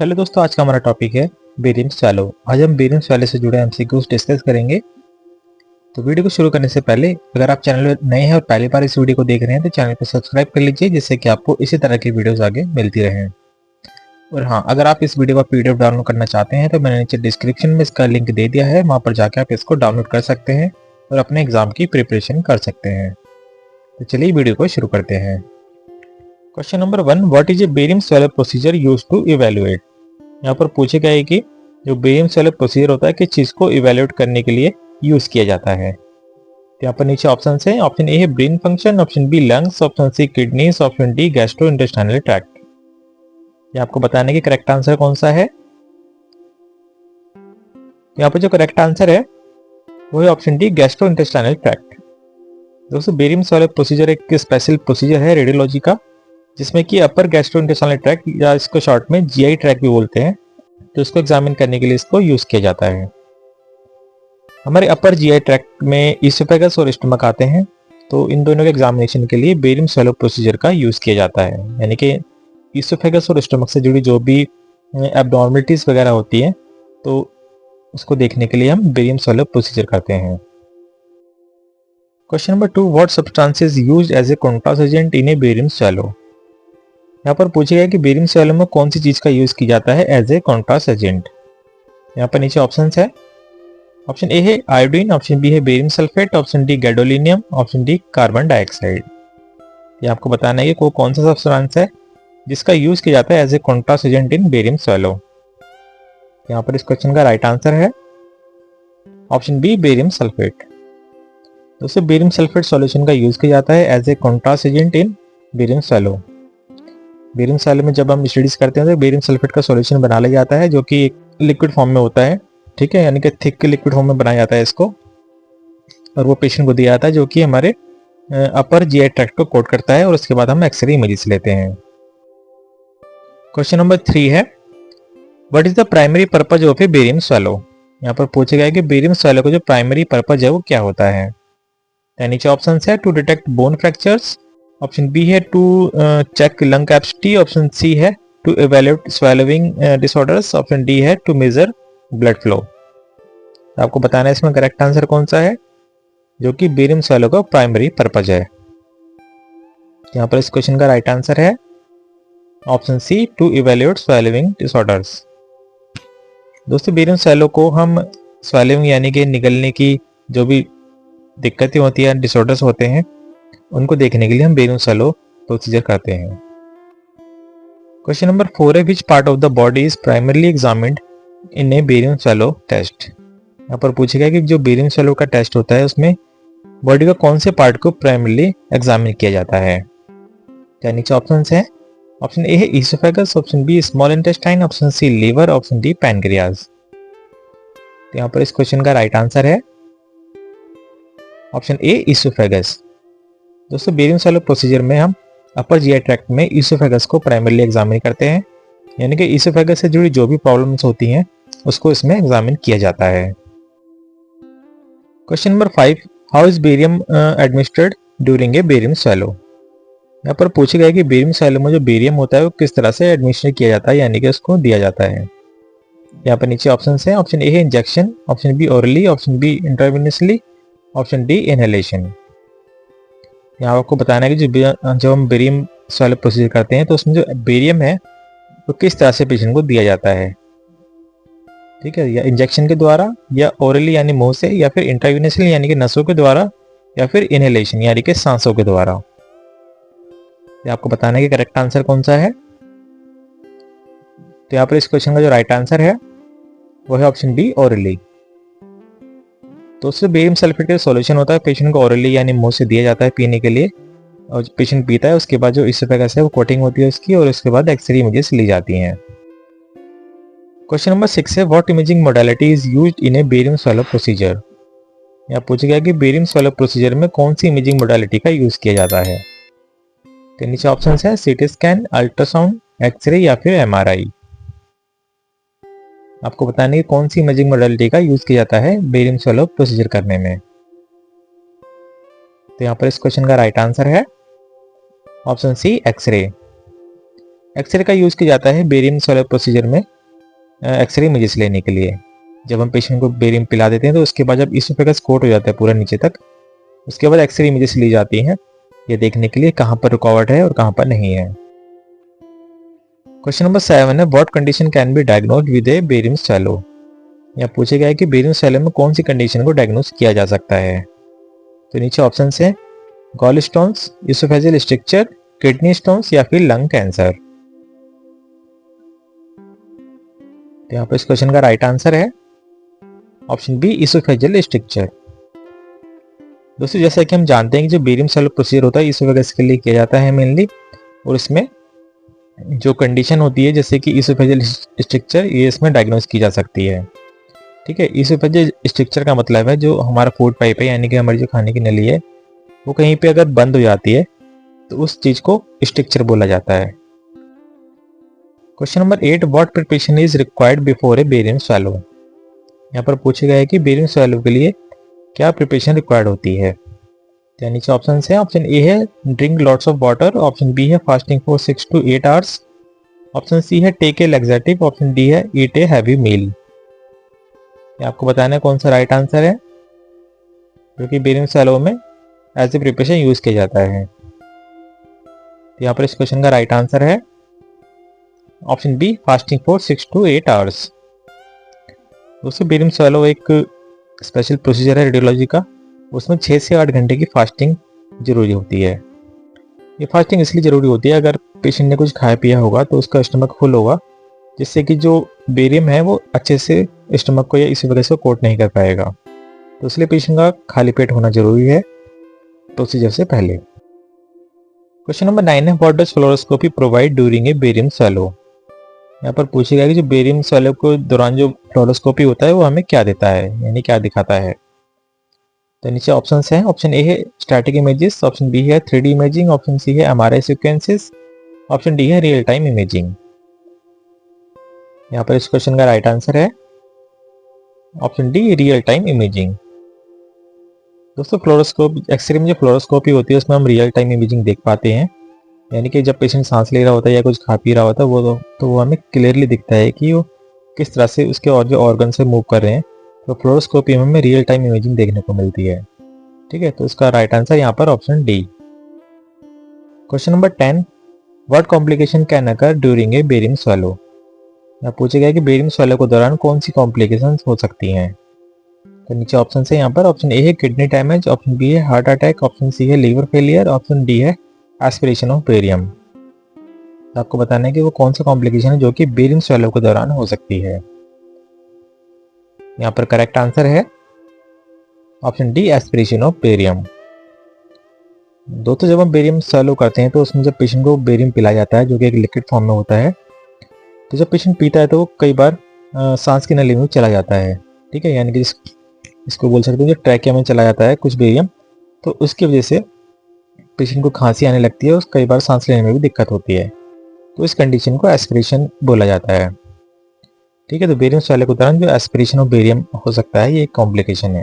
Hello दोस्तों, आज का हमारा टॉपिक है बेरियम स्वैलो। आज हम बेरियम स्वैलो से जुड़े एमसीक्यूज डिस्कस करेंगे। तो वीडियो को शुरू करने से पहले अगर आप चैनल पर नए हैं और पहली बार इस वीडियो को देख रहे हैं तो चैनल को सब्सक्राइब कर लीजिए, जिससे कि आपको इसी तरह की वीडियोस आगे मिलती रहें। और हाँ, अगर आप इस वीडियो का पीडीएफ डाउनलोड करना चाहते हैं तो मैंने नीचे डिस्क्रिप्शन में इसका लिंक दे दिया है, वहाँ पर जाकर आप इसको डाउनलोड कर सकते हैं और अपने एग्जाम की प्रिपरेशन कर सकते हैं। तो चलिए वीडियो को शुरू करते हैं। Question number 1, what is a barium swallow procedure used to evaluate. यहाँ पर पूछे गए कि जो बेरियम स्वैलो प्रोसीजर होता है किस चीज को इवैल्यूएट करने के लिए यूज किया जाता है। तो यहाँ पर नीचे ऑप्शन है। ऑप्शन ए है brain function, option B lungs, option C kidneys, option D gastrointestinal tract. ये आपको बताने की करेक्ट आंसर कौन सा है। यहाँ पर जो करेक्ट आंसर है वो है option D gastrointestinal tract. दोस्तों, बेरियम स्वैलो प्रोसीजर एक स्पेशल प्रोसीजर है रेडियोलॉजी का, जिसमें कि अपर गैस्ट्रो इंटेस्टाइनल ट्रैक्ट या इसको शॉर्ट में जीआई ट्रैक भी बोलते हैं, तो इसको एग्जामिन करने के लिए इसको यूज किया जाता है। हमारे अपर जीआई ट्रैक्ट में ईसोफेगस और स्टमक आते हैं, तो इन दोनों के एग्जामिनेशन के लिए बेरियम स्वैलो प्रोसीजर का यूज किया जाता है। यानी कि ईसोफेगस और स्टमक से जुड़ी जो भी एब्नॉर्मलिटीज वगैरह होती हैं, तो उसको देखने के लिए हम बेरियम स्वैलो प्रोसीजर करते हैं। Question number 2, what substances used as a contrast agent in a barium swallow. यहाँ पर पूछा गया कि बेरियम स्वैलो में कौन सी चीज का यूज किया जाता है एज ए कॉन्ट्रास्ट एजेंट। यहाँ पर नीचे ऑप्शन है। ऑप्शन ए है आयोडीन, ऑप्शन बी है barium sulphate, option D gadolinium, option D carbon dioxide. ये आपको बताना है कि कौन सा सब्सटेंस है जिसका यूज किया जाता है as a contrast agent in barium swallow. यहाँ पर इस क्वेश्चन का राइट आंसर है ऑप्शन बी बेरियम सल्फेट। दोस्तों, बेरियम सल्फेट सॉल्यूशन का यूज किया जाता है as a contrast agent in barium swallow. Barium swallow में जब हम स्टडीज करते हैं तो बेरियम सल्फेट का सॉल्यूशन बना लिया जाता है, जो कि एक लिक्विड फॉर्म में होता है। ठीक है, यानी कि थिक लिक्विड फॉर्म में बनाया जाता है इसको, और वो पेशेंट को दिया जाता है, जो कि हमारे अपर जीआई ट्रैक्ट को कोट करता है, और उसके बाद हम एक्सरे इमेजेस लेते हैं। क्वेश्चन नंबर 3 है, what is the primary purpose of A barium swallow. यहाँ पर पूछा गया कि बेरियम स्वैलो का जो प्राइमरी पर्पज है वो क्या होता है। नीचे ऑप्शन है to detect bone fractures, option B है to check lung capacity, option C है to evaluate swallowing disorders, option D है टू मेजर ब्लड फ्लो। आपको बताना है इसमें करेक्ट आंसर कौन सा है जो कि बेरियम स्वैलो का प्राइमरी पर्पज है। यहाँ पर इस क्वेश्चन का राइट आंसर है option C to evaluate swallowing disorders. दोस्तों, बेरियम स्वैलो को हम स्वैलोइंग यानी कि निगलने की जो भी दिक्कतें होती है, डिसऑर्डर्स होते हैं, उनको देखने के लिए हम बेरियम स्वैलो प्रोसीजर करते हैं। क्वेश्चन नंबर 4 है, which part of the body is primarily examined in a barium swallow test. यहाँ पर पूछेगा कि जो बेरियम स्वैलो का टेस्ट होता है उसमें बॉडी का कौन से पार्ट को प्राइमरली एग्जामिन किया जाता है। क्या नीचे ऑप्शन है। ऑप्शन ए है oesophagus, option B small intestine, option C liver, option D pancreas. तो यहाँ पर इस क्वेश्चन का राइट आंसर है ऑप्शन ए ईसोफेगस। दोस्तों, बेरियम स्वैलो प्रोसीजर में हम अपर जीआई ट्रैक्ट में ईसोफेगस को प्राइमरली एग्जामिन करते हैं, यानी कि ईसोफेगस से जुड़ी जो भी प्रॉब्लम्स होती हैं उसको इसमें एग्जामिन किया जाता है। Question number 5, how is barium administered during a barium swallow. यहाँ पर पूछा गया कि बेरियम स्वैलो में जो बेरियम होता है वो किस तरह से एडमिनिस्ट्रेट किया जाता है, यानी कि उसको दिया जाता है। यहाँ पर नीचे ऑप्शन है। ऑप्शन ए है injection, option B orally, option B intravenously, option D inhalation. यहाँ आपको बताना है कि जब हम बेरियम स्वैलो प्रोसीजर करते हैं तो उसमें जो बेरियम है वो किस तरह से पेशेंट को दिया जाता है। ठीक है, या इंजेक्शन के द्वारा, या ओरली यानी मुंह से, या फिर इंट्रावेनसली यानी कि नसों के द्वारा, या फिर इनहेलेशन यानी कि सांसों के द्वारा। आपको बताना है कि करेक्ट आंसर कौन सा है। तो यहाँ पर इस क्वेश्चन का जो राइट आंसर है वो है ऑप्शन डी ओरली। तो उससे बेरियम सल्फेट का सॉल्यूशन होता है पेशेंट को ओरली यानी मुंह से दिया जाता है पीने के लिए, और पेशेंट पीता है, उसके बाद जो ईसोफेगस है वो कोटिंग होती है उसकी, और उसके बाद एक्सरे इमेजेस ली जाती हैं। क्वेश्चन नंबर 6 है, what imaging modality is used in a barium swallow procedure. यहाँ पूछा गया कि बेरियम स्वैलो प्रोसीजर में कौन सी इमेजिंग मोडालिटी का यूज किया जाता है। तो नीचे ऑप्शन है सीटी स्कैन, अल्ट्रासाउंड, एक्सरे या फिर एमआरआई। आपको बताने की कौन सी इमेजिंग मोडालिटी का यूज किया जाता है बेरियम स्वैलो प्रोसीजर करने में। तो यहाँ पर इस क्वेश्चन का राइट आंसर है ऑप्शन सी एक्सरे। एक्सरे का यूज़ किया जाता है बेरियम सॉल्व प्रोसीजर में एक्सरे इमेजेस लेने के लिए। जब हम पेशेंट को बेरियम पिला देते हैं तो उसके बाद जब इसोफेगस कोट हो जाता है पूरा नीचे तक, उसके बाद एक्सरे इमेजेस ली जाती हैं ये देखने के लिए कहाँ पर रुकावट है और कहाँ पर नहीं है। क्वेश्चन नंबर 7 है, what condition can be diagnosed with a barium swallow. यहाँ पूछा गया है कि बेरियम स्वैलो में कौन सी कंडीशन को डायग्नोस किया जा सकता है। तो नीचे ऑप्शन है gallstones, oesophageal stricture, kidney stones या फिर लंग कैंसर। तो यहाँ पर इस क्वेश्चन का राइट आंसर है ऑप्शन बी, इसोफेजियल स्ट्रक्चर। दोस्तों जैसा कि हम जानते हैं कि जो बेरियम स्वैलो प्रोसीजर होता है इसोफेगस के लिए किया जाता है मेनली, और इसमें जो कंडीशन होती है जैसे कि इसोफेजियल स्ट्रक्चर ये इसमें डायग्नोस की जा सकती है। ठीक है, इसोफेजियल स्ट्रक्चर का मतलब है जो हमारा फूड पाइप है यानी कि हमारी जो खाने की नली है वो कहीं पे अगर बंद हो जाती है तो उस चीज को स्ट्रक्चर बोला जाता है। Question number 8, what preparation is required before A barium swallow. यहाँ पर पूछा गया है कि बेरियम स्वैलो के लिए क्या प्रिपरेशन रिक्वायर्ड होती है। तो नीचे ऑप्शन है, ऑप्शन ए है drink lots of water, option B है fasting for 6 to 8 hours, option C है take a laxative, option D है ईट ए हैवी मील। आपको बताना है कौन सा राइट आंसर है जो कि बेरियम स्वैलो में एज ए प्रिपरेशन यूज किया जाता है। तो यहाँ पर इस क्वेश्चन का राइट आंसर है option B, fasting for 6 to 8 hours. दोस्तों बेरियम स्वैलो एक स्पेशल प्रोसीजर है रेडियोलॉजी का, उसमें 6 से 8 घंटे की फास्टिंग जरूरी होती है। ये फास्टिंग इसलिए जरूरी होती है अगर पेशेंट ने कुछ खाया पिया होगा तो उसका स्टमक फुल होगा, जिससे कि जो बेरियम है वो अच्छे से स्टमक को या इसी वजह से कोट नहीं कर पाएगा। तो इसलिए पेशेंट का खाली पेट होना जरूरी है प्रोसीजर से पहले। क्वेश्चन नंबर 9 है, what does fluoroscopy provide during a barium swallow. यहाँ पर पूछेगा कि जो बेरियम स्वैलो के दौरान जो फ्लोरोस्कोपी होता है वो हमें क्या देता है यानी क्या दिखाता है। तो नीचे ऑप्शन हैं, ऑप्शन ए है स्टैटिक इमेजेस, ऑप्शन बी है 3D इमेजिंग, ऑप्शन सी है एमआरआई सीक्वेंसेस, ऑप्शन डी है रियल टाइम इमेजिंग। यहाँ पर इस क्वेश्चन का राइट आंसर है option D, real time imaging. दोस्तों फ्लोरोस्कोप एक्सरे में जो फ्लोरोस्कोपी होती है उसमें हम रियल टाइम इमेजिंग देख पाते हैं, यानी कि जब पेशेंट सांस ले रहा होता है या कुछ खा पी रहा होता है वो हमें क्लियरली दिखता है कि वो किस तरह से उसके और जो ऑर्गन से मूव कर रहे हैं। तो फ्लोरोस्कोपी में हमें रियल टाइम इमेजिंग देखने को मिलती है। ठीक है, तो इसका राइट आंसर यहाँ पर option D. Question number 10, what complication can occur during a barium swallow. यहाँ पूछा गया कि बेरियम स्वैलो के दौरान कौन सी कॉम्प्लिकेशंस हो सकती हैं। तो नीचे ऑप्शन है, यहाँ पर ऑप्शन ए है किडनी डैमेज, ऑप्शन बी है हार्ट अटैक, ऑप्शन सी है लीवर फेलियर, ऑप्शन डी है एस्पिरेशन ऑफ बेरियम। तो आपको बताना है कि वो कौन सा कॉम्प्लिकेशन है जो कि बेरियम स्वैलो के दौरान हो सकती है। यहाँ पर करेक्ट आंसर है option D, aspiration of barium. दोस्तों जब हम बेरियम स्वैलो करते हैं तो उसमें जब पेशेंट को बेरियम पिलाया जाता है जो कि एक लिक्विड फॉर्म में होता है, तो जब पेशेंट पीता है तो वो कई बार सांस की नली में चला जाता है। ठीक है, यानी कि इसको बोल सकते हैं जो ट्रैकिया में चला जाता है कुछ बेरियम, तो उसकी वजह से पेशेंट को खांसी आने लगती है और कई बार सांस लेने में भी दिक्कत होती है। तो इस कंडीशन को एस्पिरेशन बोला जाता है। ठीक है, तो बेरियम स्वैलो के दौरान जो एस्पिरेशन ऑफ बेरियम हो सकता है ये एक कॉम्प्लिकेशन है।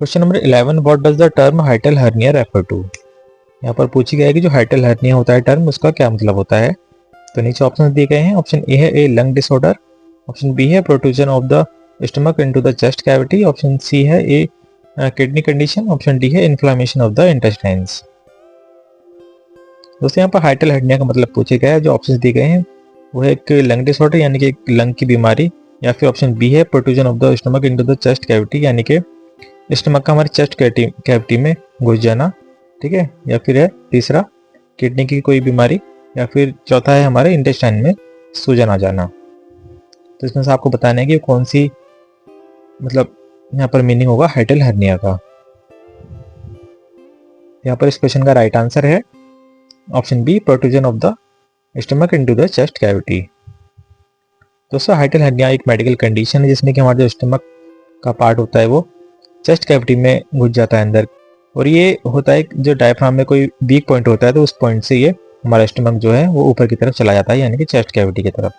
Question number 11, what does the term hiatal hernia refer to. यहाँ पर पूछी गया है कि जो हाइटल हर्निया होता है टर्म उसका क्या मतलब होता है। तो नीचे ऑप्शन दिए गए हैं, ऑप्शन ए है a lung disorder, option B है protrusion of the stomach into the chest cavity, option C है a kidney condition, option D है इन्फ्लेमेशन ऑफ द इंटेस्टाइन्स। दोस्तों यहाँ पर हाइटल हर्निया का मतलब पूछे गया है, जो ऑप्शन दिए गए हैं वो है एक लंग डिसऑर्डर यानी कि एक लंग की बीमारी, या फिर ऑप्शन बी है protrusion of the stomach into the chest cavity यानी कि स्टमक का हमारे चेस्ट कैविटी में घुस जाना। ठीक है, या फिर है तीसरा किडनी की कोई बीमारी, या फिर चौथा है हमारे इंटेस्टाइन में सूजन आ जाना। तो इसमें से आपको बताना है कि कौन सी मतलब यहाँ पर मीनिंग होगा हाइटल हर्निया का। यहाँ पर इस क्वेश्चन का राइट आंसर है option B, protrusion of the stomach into the chest cavity. दोस्तों हाइटल हर्निया एक मेडिकल कंडीशन है जिसमें कि हमारा जो स्टमक का पार्ट होता है वो चेस्ट कैविटी में घुस जाता है अंदर, और ये होता है जो डायफ्राम में कोई वीक पॉइंट होता है तो उस पॉइंट से ये हमारा स्टमक जो है वो ऊपर की तरफ चला जाता है यानी कि चेस्ट कैविटी की तरफ।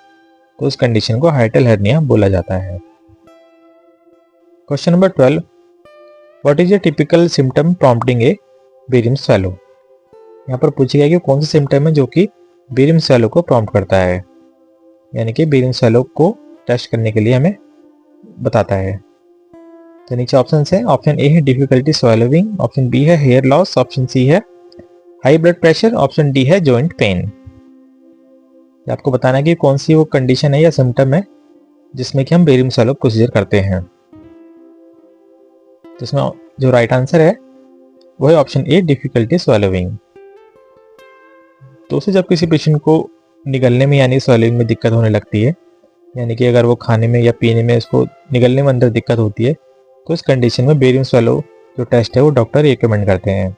तो उस कंडीशन को हाइटल हर्निया बोला जाता है। Question number 12, what is A typical symptom prompting A barium swallow. यहाँ पर पूछा गया कि कौन सा सिम्टम है जो कि बेरियम स्वैलो को प्रॉम्प्ट करता है, यानी कि बेरियम स्वैलो को टेस्ट करने के लिए हमें बताता है। तो नीचे ऑप्शन है, ऑप्शन ए है डिफिकल्टी स्वैलोइंग, ऑप्शन बी है हेयर लॉस, ऑप्शन सी है high blood pressure, option D है जॉइंट पेन। आपको बताना है कि कौन सी वो कंडीशन है या सिम्टम है जिसमें कि हम बेरियम स्वैलो प्रोसीजर करते हैं। तो इसमें जो राइट आंसर है वो है ऑप्शन ए डिफिकल्टी स्वैलोइंग। तो उसे जब किसी पेशेंट को निगलने में यानी स्वैलोइंग में दिक्कत होने लगती है, यानी कि अगर वो खाने में या पीने में उसको निगलने में अंदर दिक्कत होती है, तो इस कंडीशन में बेरियम स्वैलो जो टेस्ट है वो डॉक्टर रिकमेंड करते हैं,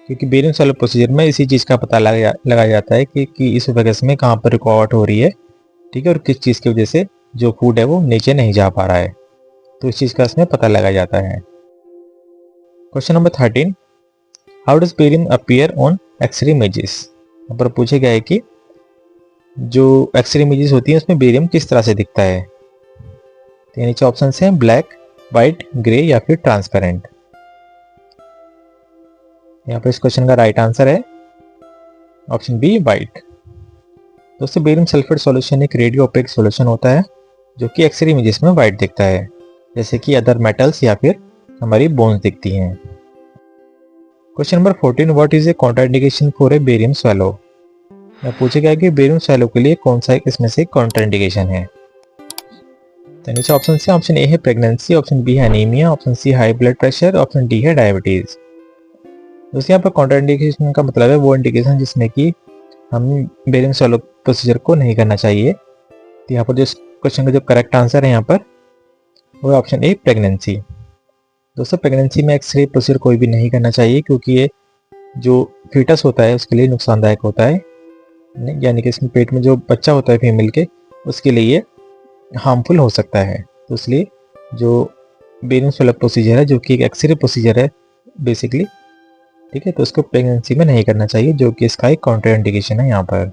क्योंकि बेरियम स्वैलो प्रोसीजर में इसी चीज़ का पता लगाया जाता है कि इस वजह में कहाँ पर रुकावट हो रही है, ठीक है, और किस चीज़ की वजह से जो फूड है वो नीचे नहीं जा पा रहा है। तो इस चीज़ का इसमें पता लगाया जाता है। Question number 13, how does barium appear on X-ray images. यहाँ पर पूछा गया है कि जो एक्सरे इमेजेस होती हैं उसमें बेरियम किस तरह से दिखता है। तो नीचे ऑप्शन हैं ब्लैक, वाइट, ग्रे या फिर ट्रांसपेरेंट। यहाँ पर इस क्वेश्चन का राइट आंसर है ऑप्शन बी, वाइट। दोस्तों बेरियम सल्फेट सॉल्यूशन एक रेडियो ओपेक सॉल्यूशन होता है जो कि एक्सरे इमेजेस में वाइट दिखता है, जैसे कि अदर मेटल्स या फिर हमारी बोन्स दिखती हैं। Question number 14, what is A contraindication for a barium swallow. पूछा गया कि बेरियम स्वैलो के लिए कौन सा इसमें से कॉन्ट्राइंडिकेशन है। तो नीचे ऑप्शन से, ऑप्शन ए है प्रेगनेंसी, ऑप्शन बी है anaemia, option C high blood pressure, option D है डायबिटीज। दोस्तों यहाँ पर कॉन्ट्राइंडिकेशन का मतलब है वो इंडिकेशन जिसमें कि हम बेरियम स्वैलो प्रोसीजर को नहीं करना चाहिए। तो यहाँ पर जो क्वेश्चन का जो करेक्ट आंसर है यहाँ पर वो है ऑप्शन ए, प्रेगनेंसी। दोस्तों प्रेगनेंसी में एक्सरे प्रोसीजर कोई भी नहीं करना चाहिए, क्योंकि ये जो फीटस होता है उसके लिए नुकसानदायक होता है, यानी कि इसमें पेट में जो बच्चा होता है फीमेल के, उसके लिए हार्मफुल हो सकता है। तो इसलिए जो बेरियम स्वैलो प्रोसीजर है जो कि एक एक्सरे प्रोसीजर है बेसिकली, ठीक है, तो उसको प्रेगनेंसी में नहीं करना चाहिए, जो कि इसका एक काउंटर है यहाँ पर।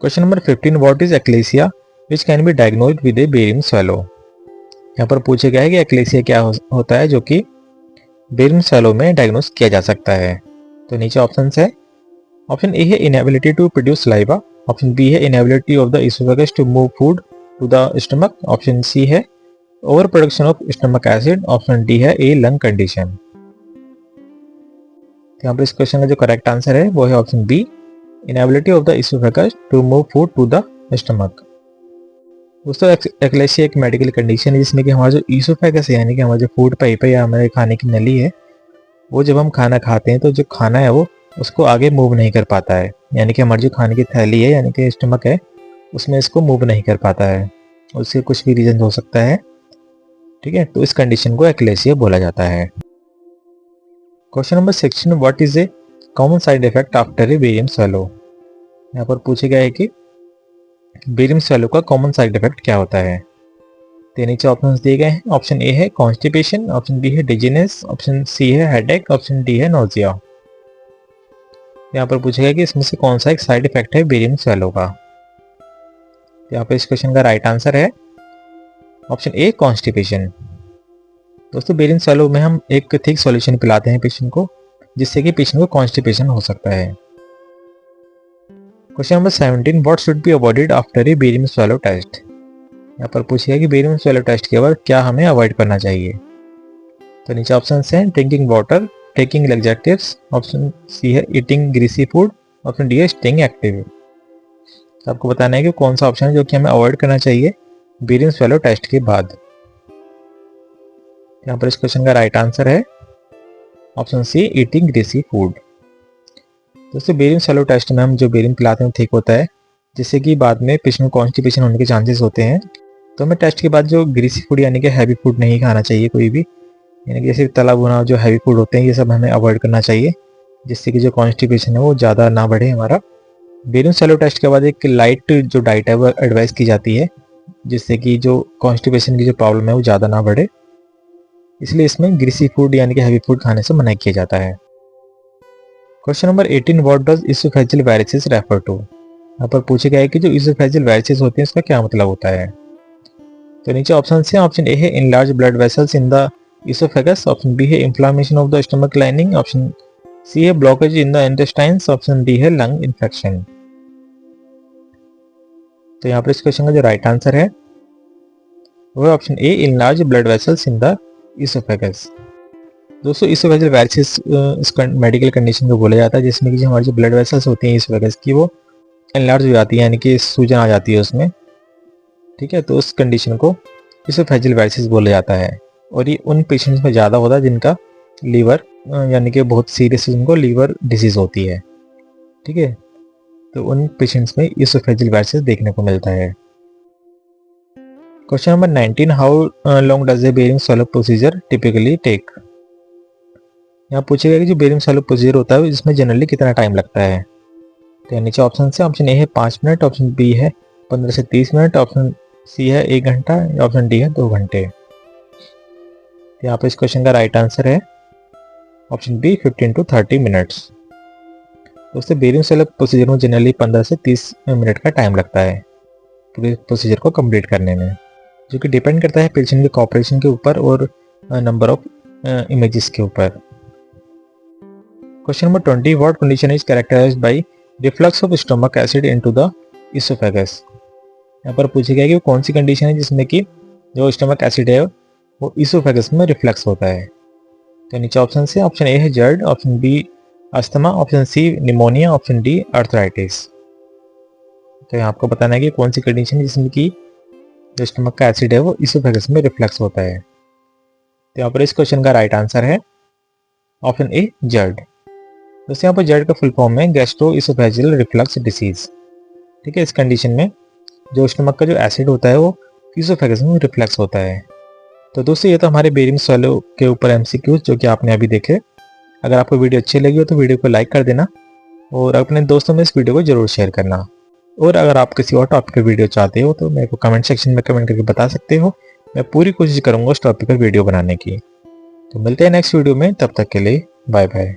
Question number 15, what is achalasia which can be diagnosed with a barium swallow. यहाँ पर पूछा गया है कि एक्लेसिया क्या होता है जो कि बेरियम स्वैलो में डायग्नोज किया जा सकता है। तो नीचे ऑप्शन है, ऑप्शन ए है inability to produce saliva, option B है inability of the oesophagus to move food to the stomach, option C है over production of stomach acid, option D है ए लंग कंडीशन। यहाँ पर इस question का जो correct answer है वो है option B, inability of the oesophagus to move food to the stomach. दोस्तों एक्लेसिया एक मेडिकल कंडीशन है जिसमें कि हमारा जो इसोफेगस है, यानी कि हमारा जो फूड पाइप है या हमारे खाने की नली है, वो जब हम खाना खाते हैं तो जो खाना है वो उसको आगे मूव नहीं कर पाता है, यानी कि हमारी जो खाने की थैली है यानी कि स्टमक है उसमें इसको मूव नहीं कर पाता है। उससे कुछ भी रीजन हो सकता है, ठीक है, तो इस कंडीशन को एक्लेसिया बोला जाता है। Question number 16, what is A common side effect after a barium swallow. यहाँ पर पूछा गया है कि बेरियम स्वैलो का कॉमन साइड इफेक्ट क्या होता है। तो नीचे ऑप्शंस दिए गए हैं, ऑप्शन ए है कॉन्स्टिपेशन, ऑप्शन बी है डिजीनेस, ऑप्शन सी है हेडेक, ऑप्शन डी है नोजिया। यहाँ पर पूछा गया कि इसमें से कौन सा एक साइड इफेक्ट है बेरियम स्वैलो का। यहाँ पर इस क्वेश्चन का राइट आंसर है ऑप्शन ए, कॉन्स्टिपेशन। दोस्तों बेरियम स्वैलो में हम एक थिक सॉल्यूशन पिलाते हैं पेशेंट को, जिससे कि पेशेंट को कॉन्स्टिपेशन हो सकता है। Question number 17, what should be avoided after a barium swallow test. यहाँ पर पूछेगा कि बेरियम स्वैलो टेस्ट के बाद क्या हमें अवॉइड करना चाहिए। तो नीचे ऑप्शन हैं drinking water, taking laxatives, option C है eating greasy food, option D है स्टेइंग एक्टिव। तो आपको बताना है कि कौन सा ऑप्शन है जो कि हमें अवॉइड करना चाहिए बेरियम स्वैलो टेस्ट के बाद। यहाँ पर इस क्वेश्चन का राइट आंसर है option C, eating greasy food. दोस्तों बेरियम स्वैलो टेस्ट में हम जो बेरियम पिलाते हैं ठीक होता है, जिससे कि बाद में पेशेंट में कॉन्स्टिपेशन होने के चांसेस होते हैं। तो हमें टेस्ट के बाद जो ग्रीसी फूड यानी कि हैवी फूड नहीं खाना चाहिए कोई भी, यानी कि जैसे तला भुना जो हैवी फूड होते हैं ये सब हमें अवॉइड करना चाहिए, जिससे कि जो कॉन्स्टिपेशन है वो ज़्यादा ना बढ़े हमारा। बेरियम स्वैलो टेस्ट के बाद एक लाइट जो डाइट है वो एडवाइस की जाती है, जिससे कि जो कॉन्स्टिपेशन की जो प्रॉब्लम है वो ज़्यादा ना बढ़े, इसलिए इसमें ग्रीसी फूड यानी कि हैवी फूड खाने से मना किया जाता है। Question number 18, what does oesophageal varices refer to. यहाँ पर पूछा गया है कि जो इसोफेजियल वेरिसेस होते हैं इसका क्या मतलब होता है। तो नीचे ऑप्शन है, ऑप्शन ए है enlarge blood vessels in the oesophagus, option B है inflammation of the stomach lining, option C है blockage in the intestines, option D है लंग इन्फेक्शन। तो यहाँ पर इस क्वेश्चन का जो राइट आंसर है वो है option A, enlarge blood vessels in the oesophagus. दोस्तों इसोफेगल वायरसिस इस मेडिकल कंडीशन को बोला जाता है जिसमें कि जो हमारी जो ब्लड वेसल्स होती हैं इसोफेगस की वो एनलार्ज हो जाती है, यानी कि सूजन आ जाती है उसमें। ठीक है, तो उस कंडीशन को इसोफेजियल वायरसिस बोला जाता है और ये उन पेशेंट्स में ज़्यादा होता है जिनका लीवर यानी कि बहुत सीरियस उनको लीवर डिजीज होती है। ठीक है, तो उन पेशेंट्स में इसोफेजियल वायरसिस देखने को मिलता है। Question number 19, how long does a barium swallow procedure typically take. यहाँ पूछेगा कि जो बेरियम सॉल्व प्रोसीजर होता है इसमें जनरली कितना टाइम लगता है। तो नीचे ऑप्शन से ऑप्शन ए है 5 मिनट, ऑप्शन बी है 15 से 30 मिनट, ऑप्शन सी है 1 घंटा, ऑप्शन डी है 2 घंटे। तो यहाँ पर इस क्वेश्चन का राइट आंसर है ऑप्शन बी 15 to 30 मिनट्स। दोस्तों बेरियम सॉल्व प्रोसीजर में जनरली 15 से 30 मिनट का टाइम लगता है पूरे प्रोसीजर को कंप्लीट करने में, जो कि डिपेंड करता है पेशेंट के कॉपरेशन के ऊपर और नंबर ऑफ इमेजेस के ऊपर। Question number 20, what condition is characterised by reflux of stomach acid into the oesophagus. यहाँ पर पूछा गया कि कौन सी कंडीशन है जिसमें कि जो स्टमक एसिड है वो इसोफेगस में रिफ्लक्स होता है। तो नीचे ऑप्शन से ऑप्शन ए है GERD, option B asthma, option C pneumonia, option D arthritis. तो यहाँ आपको बताना है कि कौन सी कंडीशन है जिसमें कि जो स्टमक का एसिड है वो इसोफेगस में रिफ्लक्स होता है। तो यहाँ पर इस क्वेश्चन का राइट आंसर है ऑप्शन ए जर्ड। दोस्तों यहाँ पर जर्ड का फुल फॉर्म है गैस्ट्रो इसोफेजियल रिफ्लक्स डिसीज। ठीक है, इस कंडीशन में जो स्टमक का जो एसिड होता है वो इसोफेगस में रिफ्लक्स होता है। तो दोस्तों ये तो हमारे बेरियम सॉल्व के ऊपर एमसीक्यूज जो कि आपने अभी देखे। अगर आपको वीडियो अच्छी लगी हो तो वीडियो को लाइक कर देना और अपने दोस्तों में इस वीडियो को जरूर शेयर करना। और अगर आप किसी और टॉपिक पर वीडियो चाहते हो तो मेरे को कमेंट सेक्शन में कमेंट करके बता सकते हो। मैं पूरी कोशिश करूंगा उस टॉपिक पर वीडियो बनाने की। तो मिलते हैं नेक्स्ट वीडियो में, तब तक के लिए बाय बाय।